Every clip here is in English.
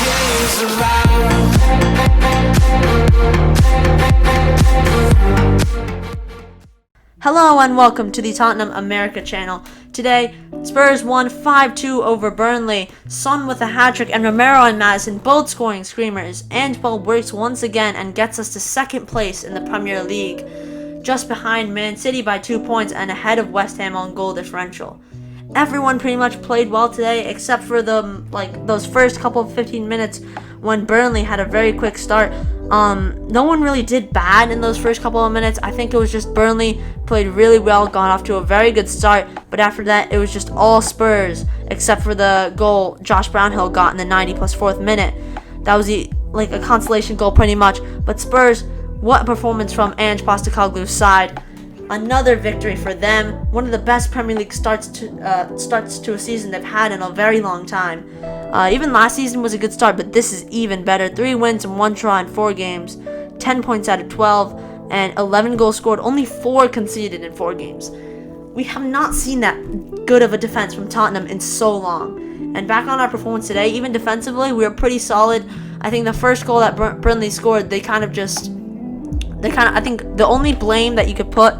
days around. Hello and welcome to the Tottenham America channel. Today, Spurs won 5-2 over Burnley. Son with a hat-trick and Romero and Maddison both scoring screamers. Angeball works once again and gets us to second place in the Premier League, just behind Man City by 2 points and ahead of West Ham on goal differential. Everyone pretty much played well today except for those first couple of 15 minutes when Burnley had a very quick start. No one really did bad in those first couple of minutes. I think it was just Burnley played really well, got off to a very good start, but after that it was just all Spurs except for the goal Josh Brownhill got in the 90 plus 4th minute. That was a consolation goal pretty much. But Spurs, what a performance from Ange Postecoglou's side. Another victory for them. One of the best Premier League starts to a season they've had in a very long time. Even last season was a good start, but this is even better. 3 wins and 1 draw in 4 games, 10 points out of 12, and 11 goals scored, only 4 conceded in 4 games. We have not seen that good of a defense from Tottenham in so long. And back on our performance today, even defensively, we were pretty solid. I think the first goal that Burnley scored, I think the only blame that you could put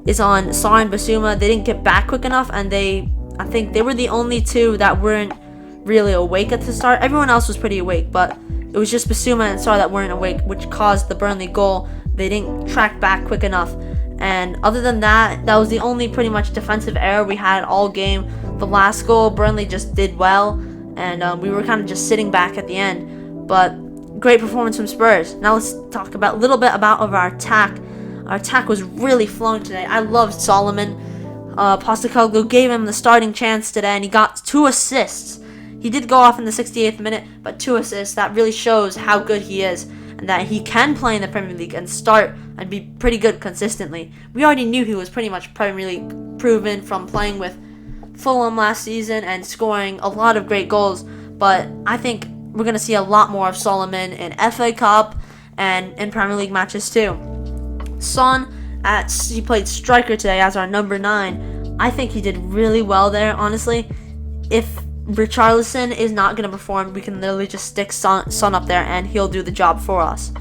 is on Son and Bissouma. They didn't get back quick enough, and I think they were the only two that weren't really awake at the start. Everyone else was pretty awake, but it was just Bissouma and Son that weren't awake, which caused the Burnley goal. They didn't track back quick enough. And other than that, that was the only pretty much defensive error we had all game. The last goal, Burnley just did well, and we were kind of just sitting back at the end. But great performance from Spurs. Now let's talk a little bit about our attack. Our attack was really flowing today. I loved Solomon. Postecoglou gave him the starting chance today, and he got 2 assists. He did go off in the 68th minute, but 2 assists. That really shows how good he is, and that he can play in the Premier League and start and be pretty good consistently. We already knew he was pretty much Premier League proven from playing with Fulham last season and scoring a lot of great goals, but I think we're going to see a lot more of Solomon in FA Cup and in Premier League matches too. Son, he played striker today as our number 9. I think he did really well there, honestly. If Richarlison is not going to perform, we can literally just stick Son up there and he'll do the job for us.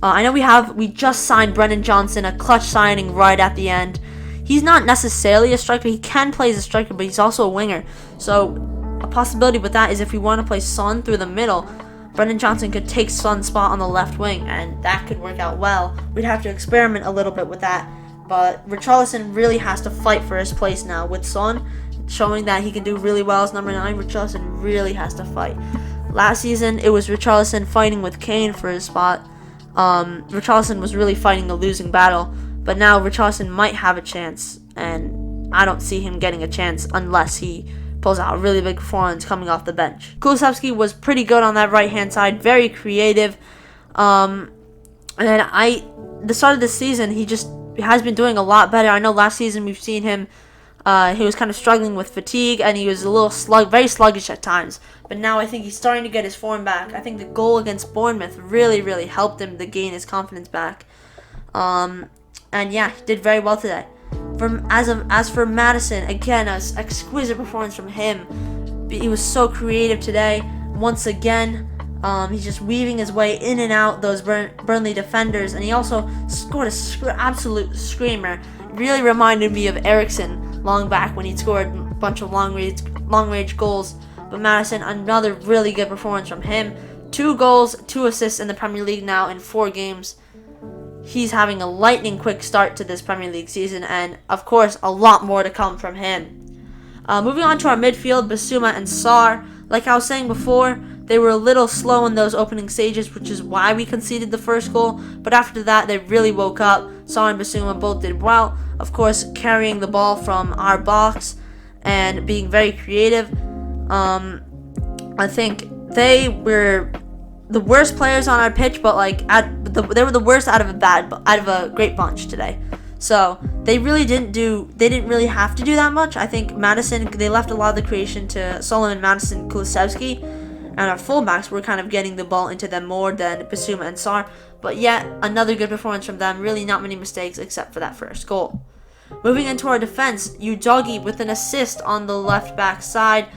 I know we just signed Brennan Johnson, a clutch signing right at the end. He's not necessarily a striker. He can play as a striker, but he's also a winger. So a possibility with that is if we want to play Son through the middle, Brennan Johnson could take Son's spot on the left wing, and that could work out well. We'd have to experiment a little bit with that, but Richarlison really has to fight for his place now. With Son showing that he can do really well as number 9, Richarlison really has to fight. Last season, it was Richarlison fighting with Kane for his spot. Richarlison was really fighting a losing battle, but now Richarlison might have a chance, and I don't see him getting a chance unless he pulls out a really big performance coming off the bench. Kulusevski was pretty good on that right-hand side, very creative. And the start of this season, he has been doing a lot better. I know last season we've seen him, he was kind of struggling with fatigue, and he was a little very sluggish at times. But now I think he's starting to get his form back. I think the goal against Bournemouth really, really helped him to gain his confidence back. And yeah, he did very well today. As for Maddison, again, an exquisite performance from him. He was so creative today. Once again, he's just weaving his way in and out those Burnley defenders, and he also scored a absolute screamer. It really reminded me of Eriksen long back when he scored a bunch of long range goals. But Maddison, another really good performance from him. 2 goals, 2 assists in the Premier League now in 4 games. He's having a lightning quick start to this Premier League season, and of course a lot more to come from him. Moving on to our midfield, Bissouma and Sarr. Like I was saying before, they were a little slow in those opening stages, which is why we conceded the first goal, but after that they really woke up. Sarr and Bissouma both did well, of course carrying the ball from our box and being very creative. I think they were the worst players on our pitch, but they were the worst out of a great bunch today. So they didn't really have to do that much. I think Maddison, they left a lot of the creation to Solomon, Maddison, Kulusevski, and our fullbacks were kind of getting the ball into them more than Bissouma and Sarr. But yet another good performance from them. Really not many mistakes except for that first goal. Moving into our defense, Udogie with an assist on the left back side.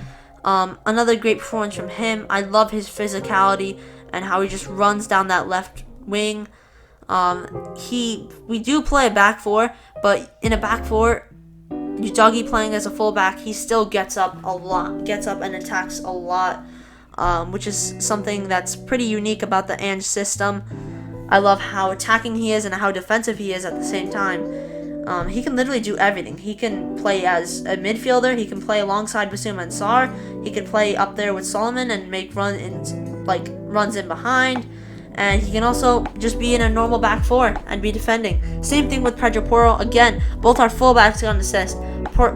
Another great performance from him. I love his physicality and how he just runs down that left wing. We do play a back four, but in a back four, Udogie playing as a fullback, he still gets up and attacks a lot, which is something that's pretty unique about the Ange system. I love how attacking he is and how defensive he is at the same time. He can literally do everything. He can play as a midfielder. He can play alongside Basuma and Sarr. He can play up there with Solomon and make runs in behind. And he can also just be in a normal back four and be defending. Same thing with Pedro Porro. Again, both our fullbacks got an assist.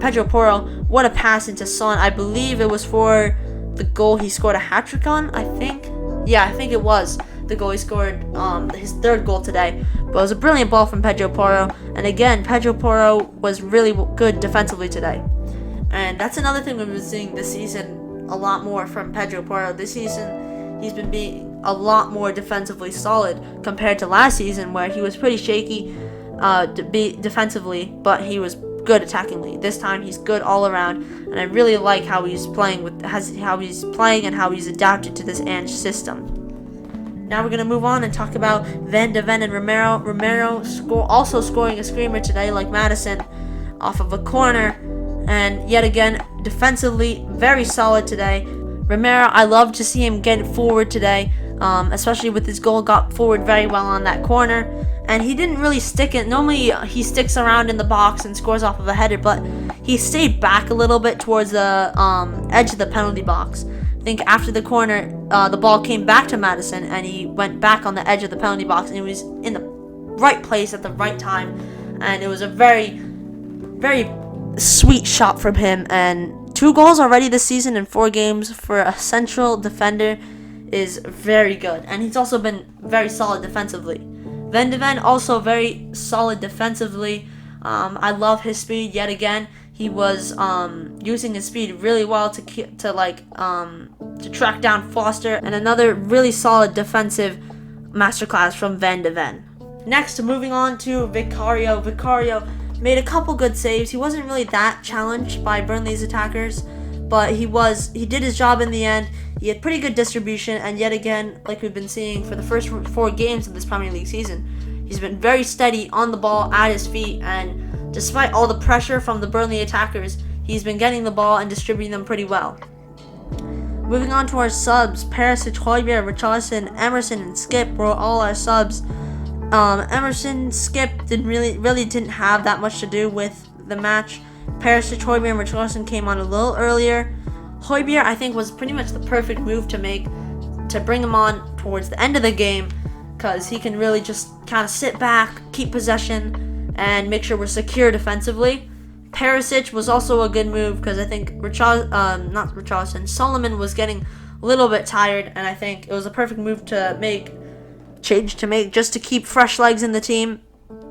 Pedro Porro, what a pass into Son. I believe it was for the goal he scored a hat-trick on, I think. Yeah, I think it was the goal he scored, his third goal today. But it was a brilliant ball from Pedro Porro. And again, Pedro Porro was really good defensively today. And that's another thing we've been seeing this season a lot more from Pedro Porro. This season, he's been being a lot more defensively solid compared to last season, where he was pretty shaky defensively, but he was good attackingly. This time he's good all around, and I really like how he's playing and how he's adapted to this Ange system. Now we're gonna move on and talk about Van de Ven and Romero. Romero also scoring a screamer today, like Maddison, off of a corner, and yet again defensively very solid today. Romero, I love to see him get forward today, especially with his goal. Got forward very well on that corner, and he didn't really stick it. Normally he sticks around in the box and scores off of a header, but he stayed back a little bit towards the edge of the penalty box. I think after the corner, the ball came back to Maddison, and he went back on the edge of the penalty box, and he was in the right place at the right time, and it was a very, very sweet shot from him. And 2 goals already this season in 4 games for a central defender is very good. And he's also been very solid defensively. Van de Ven also very solid defensively. I love his speed yet again. He was using his speed really well to track down Foster, and another really solid defensive masterclass from Van de Ven. Next, moving on to Vicario. Vicario made a couple good saves. He wasn't really that challenged by Burnley's attackers, but he did his job in the end. He had pretty good distribution, and yet again, like we've been seeing for the first 4 games of this Premier League season, he's been very steady on the ball at his feet, and despite all the pressure from the Burnley attackers, he's been getting the ball and distributing them pretty well. Moving on to our subs, Perisic, Højbjerg, Richarlison, Emerson, and Skip were all our subs. Emerson, Skip really didn't have that much to do with the match. Perisic, Højbjerg, and Richarlison came on a little earlier. Højbjerg, I think, was pretty much the perfect move to make, to bring him on towards the end of the game, because he can really just kind of sit back, keep possession, and make sure we're secure defensively. Perisic was also a good move, because I think Solomon was getting a little bit tired, and I think it was a perfect move to make just to keep fresh legs in the team.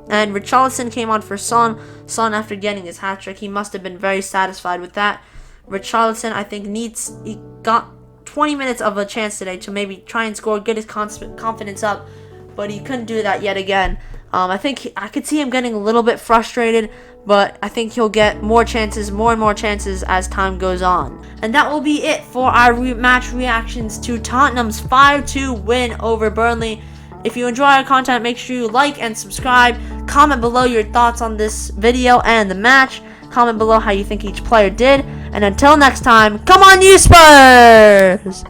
And Richarlison came on for Son. Son, after getting his hat-trick, he must have been very satisfied with that. Richarlison, I think, he got 20 minutes of a chance today to maybe try and score, get his confidence up, but he couldn't do that yet again. I think I could see him getting a little bit frustrated, but I think he'll get more and more chances as time goes on. And that will be it for our match reactions to Tottenham's 5-2 win over Burnley. If you enjoy our content, make sure you like and subscribe. Comment below your thoughts on this video and the match. Comment below how you think each player did. And until next time, come on you Spurs!